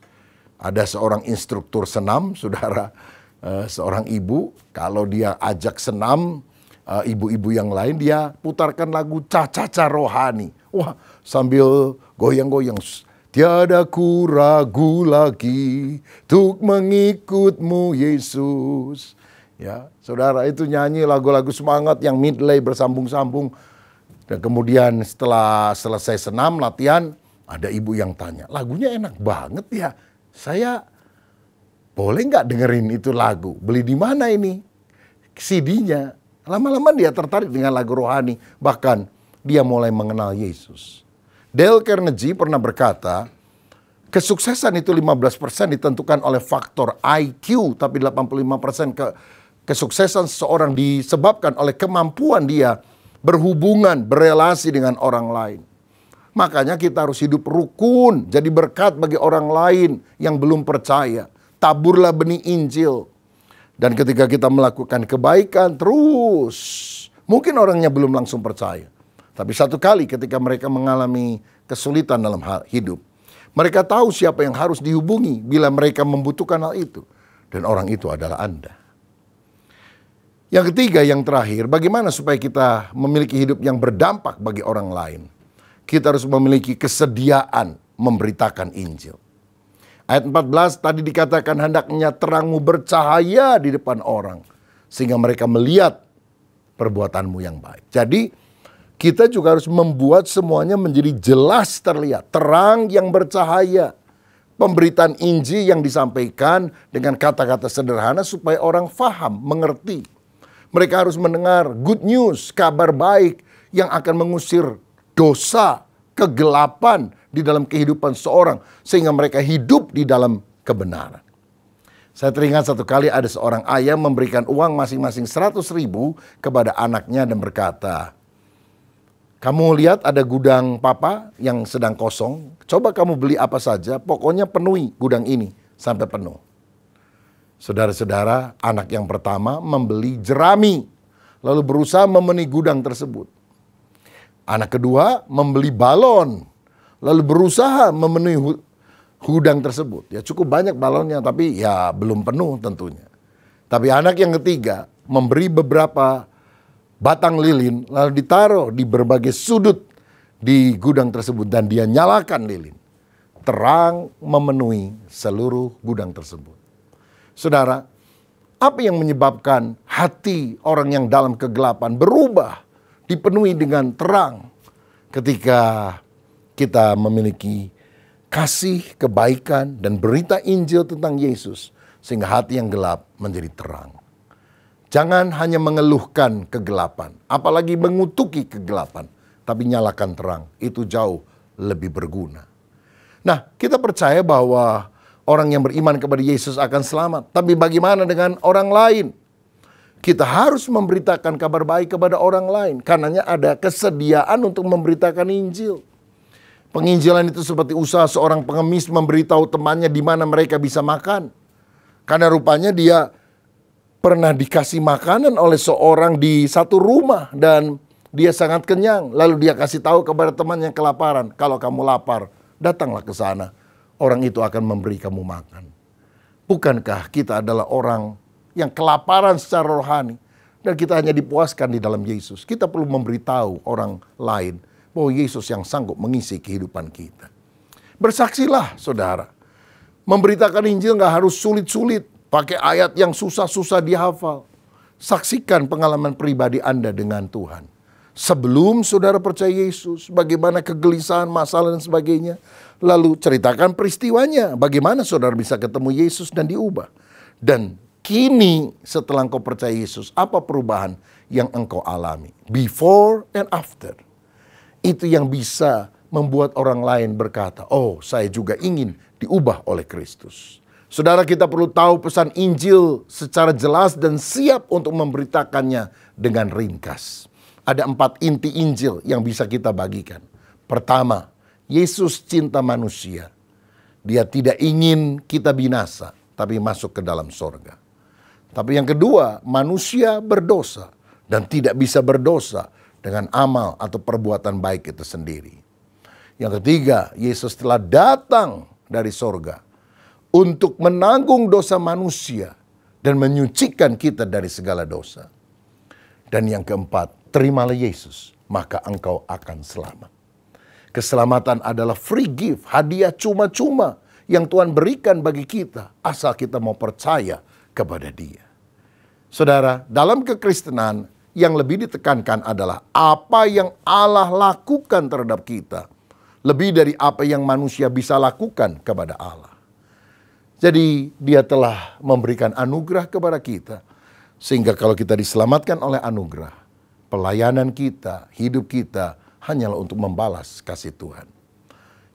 Ada seorang instruktur senam, saudara, seorang ibu, kalau dia ajak senam ibu-ibu yang lain, dia putarkan lagu Caca Rohani. Wah, sambil goyang-goyang. Tiada ku ragu lagi untuk mengikutmu Yesus. Ya, saudara, itu nyanyi lagu-lagu semangat yang medley bersambung-sambung. Dan kemudian setelah selesai senam, latihan, ada ibu yang tanya, lagunya enak banget ya. Saya boleh nggak dengerin itu lagu? Beli di mana ini? CD-nya. Lama-lama dia tertarik dengan lagu rohani. Bahkan dia mulai mengenal Yesus. Dale Carnegie pernah berkata, kesuksesan itu 15% ditentukan oleh faktor IQ. Tapi 85% kesuksesan seseorang disebabkan oleh kemampuan dia berhubungan, berelasi dengan orang lain. Makanya kita harus hidup rukun, jadi berkat bagi orang lain yang belum percaya. Taburlah benih Injil. Dan ketika kita melakukan kebaikan terus, mungkin orangnya belum langsung percaya. Tapi satu kali ketika mereka mengalami kesulitan dalam hal hidup, mereka tahu siapa yang harus dihubungi bila mereka membutuhkan hal itu. Dan orang itu adalah Anda. Yang ketiga, yang terakhir, bagaimana supaya kita memiliki hidup yang berdampak bagi orang lain? Kita harus memiliki kesediaan memberitakan Injil. Ayat 14 tadi dikatakan hendaknya terangmu bercahaya di depan orang. Sehingga mereka melihat perbuatanmu yang baik. Jadi kita juga harus membuat semuanya menjadi jelas terlihat. Terang yang bercahaya. Pemberitaan Injil yang disampaikan dengan kata-kata sederhana supaya orang faham, mengerti. Mereka harus mendengar good news, kabar baik yang akan mengusir dosa, kegelapan di dalam kehidupan seorang. Sehingga mereka hidup di dalam kebenaran. Saya teringat satu kali ada seorang ayah memberikan uang masing-masing 100.000 kepada anaknya dan berkata, Kamu lihat ada gudang papa yang sedang kosong, coba kamu beli apa saja, pokoknya penuhi gudang ini sampai penuh. Saudara-saudara, anak yang pertama membeli jerami, lalu berusaha memenuhi gudang tersebut. Anak kedua membeli balon, lalu berusaha memenuhi gudang tersebut. Ya cukup banyak balonnya, tapi ya belum penuh tentunya. Tapi anak yang ketiga memberi beberapa batang lilin, lalu ditaruh di berbagai sudut di gudang tersebut. Dan dia nyalakan lilin. Terang memenuhi seluruh gudang tersebut. Saudara, apa yang menyebabkan hati orang yang dalam kegelapan berubah, dipenuhi dengan terang ketika kita memiliki kasih, kebaikan, dan berita Injil tentang Yesus, sehingga hati yang gelap menjadi terang. Jangan hanya mengeluhkan kegelapan, apalagi mengutuki kegelapan, tapi nyalakan terang. Itu jauh lebih berguna. Nah, kita percaya bahwa orang yang beriman kepada Yesus akan selamat. Tapi bagaimana dengan orang lain? Kita harus memberitakan kabar baik kepada orang lain. Karenanya ada kesediaan untuk memberitakan Injil. Penginjilan itu seperti usaha seorang pengemis memberitahu temannya di mana mereka bisa makan. Karena rupanya dia pernah dikasih makanan oleh seorang di satu rumah dan dia sangat kenyang. Lalu dia kasih tahu kepada teman yang kelaparan, kalau kamu lapar, datanglah ke sana. Orang itu akan memberi kamu makan. Bukankah kita adalah orang yang kelaparan secara rohani dan kita hanya dipuaskan di dalam Yesus? Kita perlu memberitahu orang lain bahwa Yesus yang sanggup mengisi kehidupan kita. Bersaksilah, saudara. Memberitakan Injil nggak harus sulit-sulit. Pakai ayat yang susah-susah dihafal. Saksikan pengalaman pribadi Anda dengan Tuhan. Sebelum saudara percaya Yesus, bagaimana kegelisahan, masalah dan sebagainya. Lalu ceritakan peristiwanya. Bagaimana saudara bisa ketemu Yesus dan diubah. Dan kini setelah engkau percaya Yesus, apa perubahan yang engkau alami? Before and after. Itu yang bisa membuat orang lain berkata, oh saya juga ingin diubah oleh Kristus. Saudara, kita perlu tahu pesan Injil secara jelas dan siap untuk memberitakannya dengan ringkas. Ada 4 inti Injil yang bisa kita bagikan. Pertama, Yesus cinta manusia. Dia tidak ingin kita binasa, tapi masuk ke dalam sorga. Tapi yang kedua, manusia berdosa dan tidak bisa berdosa dengan amal atau perbuatan baik itu sendiri. Yang ketiga, Yesus telah datang dari sorga untuk menanggung dosa manusia dan menyucikan kita dari segala dosa. Dan yang keempat, terimalah Yesus, maka engkau akan selamat. Keselamatan adalah free gift, hadiah cuma-cuma yang Tuhan berikan bagi kita, asal kita mau percaya kepada Dia. Saudara, dalam kekristenan yang lebih ditekankan adalah apa yang Allah lakukan terhadap kita, lebih dari apa yang manusia bisa lakukan kepada Allah. Jadi dia telah memberikan anugerah kepada kita. Sehingga kalau kita diselamatkan oleh anugerah, pelayanan kita, hidup kita hanyalah untuk membalas kasih Tuhan.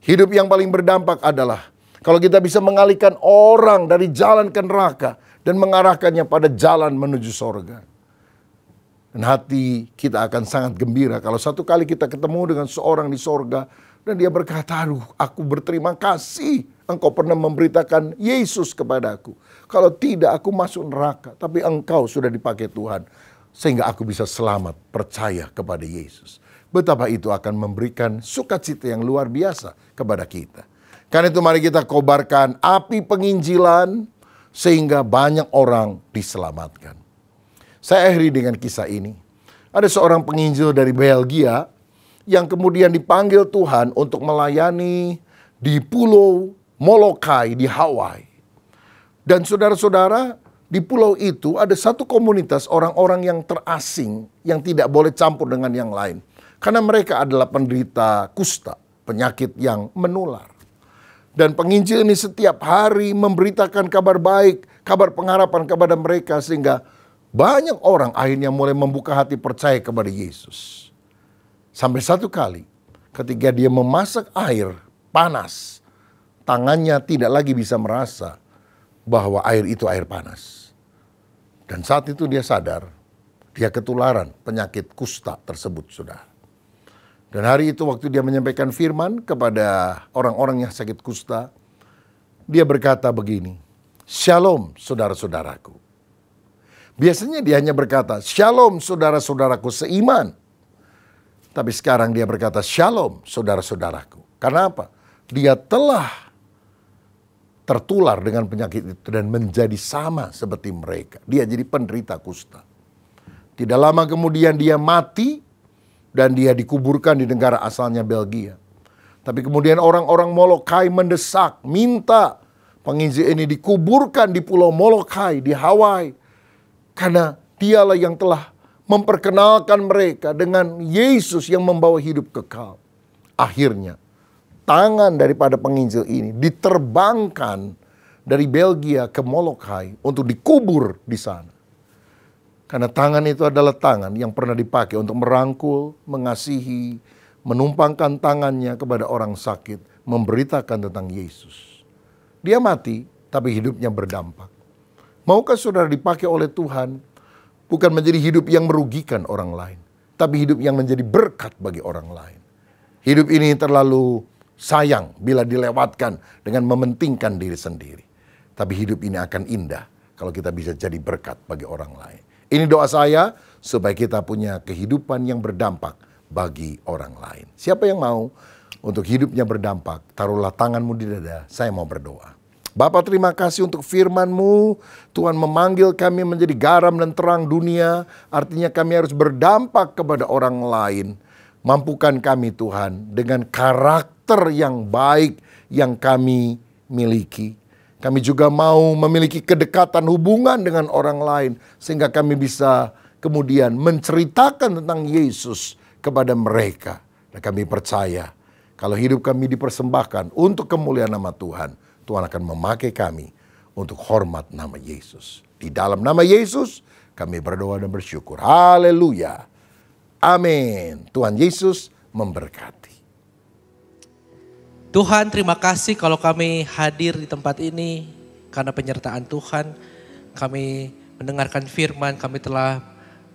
Hidup yang paling berdampak adalah kalau kita bisa mengalihkan orang dari jalan ke neraka dan mengarahkannya pada jalan menuju sorga. Dan hati kita akan sangat gembira kalau satu kali kita ketemu dengan seorang di sorga dan dia berkata, aduh aku berterima kasih engkau pernah memberitakan Yesus kepadaku. Kalau tidak aku masuk neraka, tapi engkau sudah dipakai Tuhan. Sehingga aku bisa selamat percaya kepada Yesus. Betapa itu akan memberikan sukacita yang luar biasa kepada kita. Karena itu mari kita kobarkan api penginjilan sehingga banyak orang diselamatkan. Saya akhiri dengan kisah ini. Ada seorang penginjil dari Belgia yang kemudian dipanggil Tuhan untuk melayani di pulau Molokai di Hawaii. Dan saudara-saudara, di pulau itu ada satu komunitas orang-orang yang terasing yang tidak boleh campur dengan yang lain. Karena mereka adalah penderita kusta, penyakit yang menular. Dan penginjil ini setiap hari memberitakan kabar baik, kabar pengharapan kepada mereka sehingga banyak orang akhirnya mulai membuka hati percaya kepada Yesus. Sampai satu kali ketika dia memasak air panas, tangannya tidak lagi bisa merasa bahwa air itu air panas. Dan saat itu dia sadar, dia ketularan penyakit kusta tersebut, saudara. Dan hari itu waktu dia menyampaikan firman kepada orang-orang yang sakit kusta, dia berkata begini, "Shalom saudara-saudaraku." Biasanya dia hanya berkata, "Shalom saudara-saudaraku seiman." Tapi sekarang dia berkata, "Shalom saudara-saudaraku." Karena apa? Dia telah tertular dengan penyakit itu dan menjadi sama seperti mereka. Dia jadi penderita kusta. Tidak lama kemudian dia mati dan dia dikuburkan di negara asalnya Belgia. Tapi kemudian orang-orang Molokai mendesak, minta penginjil ini dikuburkan di pulau Molokai di Hawaii. Karena dialah yang telah memperkenalkan mereka dengan Yesus yang membawa hidup kekal. Akhirnya tangan daripada penginjil ini diterbangkan dari Belgia ke Molokai untuk dikubur di sana. Karena tangan itu adalah tangan yang pernah dipakai untuk merangkul, mengasihi, menumpangkan tangannya kepada orang sakit, memberitakan tentang Yesus. Dia mati, tapi hidupnya berdampak. Maukah saudara dipakai oleh Tuhan bukan menjadi hidup yang merugikan orang lain, tapi hidup yang menjadi berkat bagi orang lain. Hidup ini terlalu sayang bila dilewatkan dengan mementingkan diri sendiri. Tapi hidup ini akan indah kalau kita bisa jadi berkat bagi orang lain. Ini doa saya supaya kita punya kehidupan yang berdampak bagi orang lain. Siapa yang mau untuk hidupnya berdampak, taruhlah tanganmu di dada, saya mau berdoa. Bapa, terima kasih untuk firman-Mu. Tuhan memanggil kami menjadi garam dan terang dunia. Artinya kami harus berdampak kepada orang lain. Mampukan kami Tuhan dengan karakter yang baik yang kami miliki. Kami juga mau memiliki kedekatan hubungan dengan orang lain. Sehingga kami bisa kemudian menceritakan tentang Yesus kepada mereka. Dan kami percaya kalau hidup kami dipersembahkan untuk kemuliaan nama Tuhan, Tuhan akan memakai kami untuk hormat nama Yesus. Di dalam nama Yesus kami berdoa dan bersyukur. Haleluya. Amin. Tuhan Yesus memberkati.
Tuhan, terima kasih kalau kami hadir di tempat ini karena penyertaan Tuhan. Kami mendengarkan firman, kami telah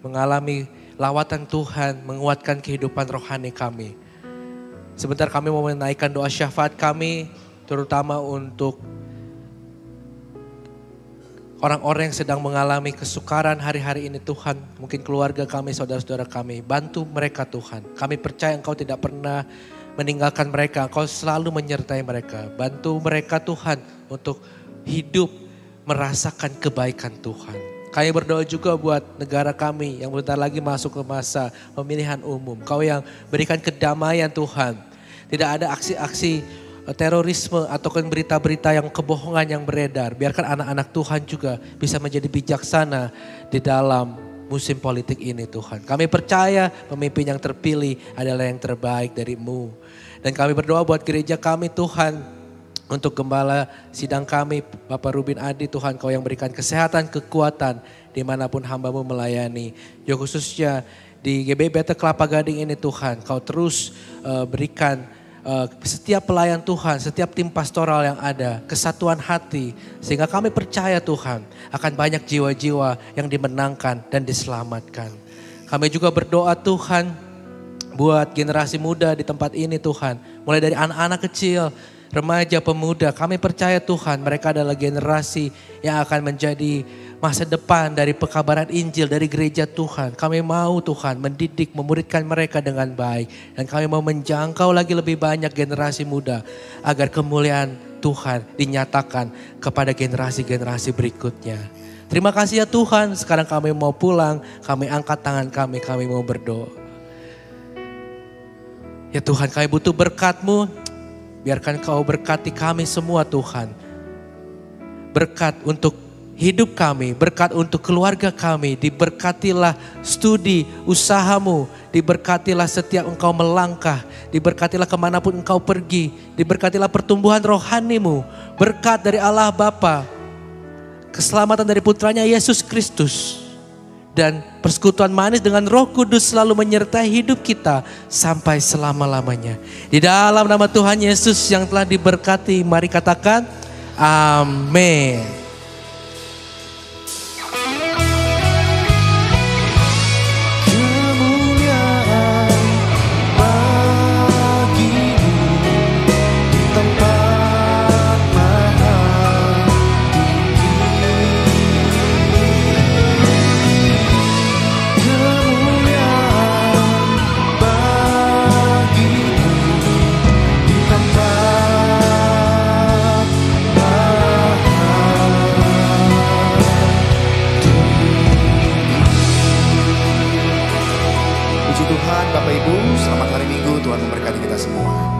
mengalami lawatan Tuhan, menguatkan kehidupan rohani kami. Sebentar kami mau menaikkan doa syafaat kami, terutama untuk orang-orang yang sedang mengalami kesukaran hari-hari ini Tuhan. Mungkin keluarga kami, saudara-saudara kami. Bantu mereka Tuhan. Kami percaya Engkau tidak pernah meninggalkan mereka. Engkau selalu menyertai mereka. Bantu mereka Tuhan untuk hidup merasakan kebaikan Tuhan. Kami berdoa juga buat negara kami yang bentar lagi masuk ke masa pemilihan umum. Kau yang berikan kedamaian Tuhan. Tidak ada aksi-aksi terorisme ataupun berita-berita yang kebohongan yang beredar. Biarkan anak-anak Tuhan juga bisa menjadi bijaksana di dalam musim politik ini Tuhan. Kami percaya pemimpin yang terpilih adalah yang terbaik dari-Mu. Dan kami berdoa buat gereja kami Tuhan. Untuk gembala sidang kami Bapak Rubin Adi Tuhan, Kau yang berikan kesehatan, kekuatan dimanapun hamba-Mu melayani. Ya khususnya di GBI Kelapa Gading ini Tuhan, Kau terus berikan setiap pelayan Tuhan, setiap tim pastoral yang ada, kesatuan hati. Sehingga kami percaya Tuhan akan banyak jiwa-jiwa yang dimenangkan dan diselamatkan. Kami juga berdoa Tuhan buat generasi muda di tempat ini Tuhan. Mulai dari anak-anak kecil, remaja, pemuda. Kami percaya Tuhan mereka adalah generasi yang akan menjadi masa depan dari pekabaran Injil, dari gereja Tuhan. Kami mau Tuhan mendidik, memuridkan mereka dengan baik. Dan kami mau menjangkau lagi lebih banyak generasi muda. Agar kemuliaan Tuhan dinyatakan kepada generasi-generasi berikutnya. Terima kasih ya Tuhan, sekarang kami mau pulang. Kami angkat tangan kami mau berdoa. Ya Tuhan, kami butuh berkat-Mu. Biarkan Kau berkati kami semua Tuhan. Berkat untuk hidup kami, berkat untuk keluarga kami. Diberkatilah studi usahamu, diberkatilah setiap Engkau melangkah. Diberkatilah kemanapun Engkau pergi. Diberkatilah pertumbuhan rohanimu. Berkat dari Allah Bapa, keselamatan dari putranya Yesus Kristus. Dan persekutuan manis dengan Roh Kudus selalu menyertai hidup kita sampai selama-lamanya. Di dalam nama Tuhan Yesus yang telah diberkati, mari katakan amin.
Kemuliaan
Puji Tuhan, Bapak Ibu, selamat hari Minggu, Tuhan memberkati kita semua.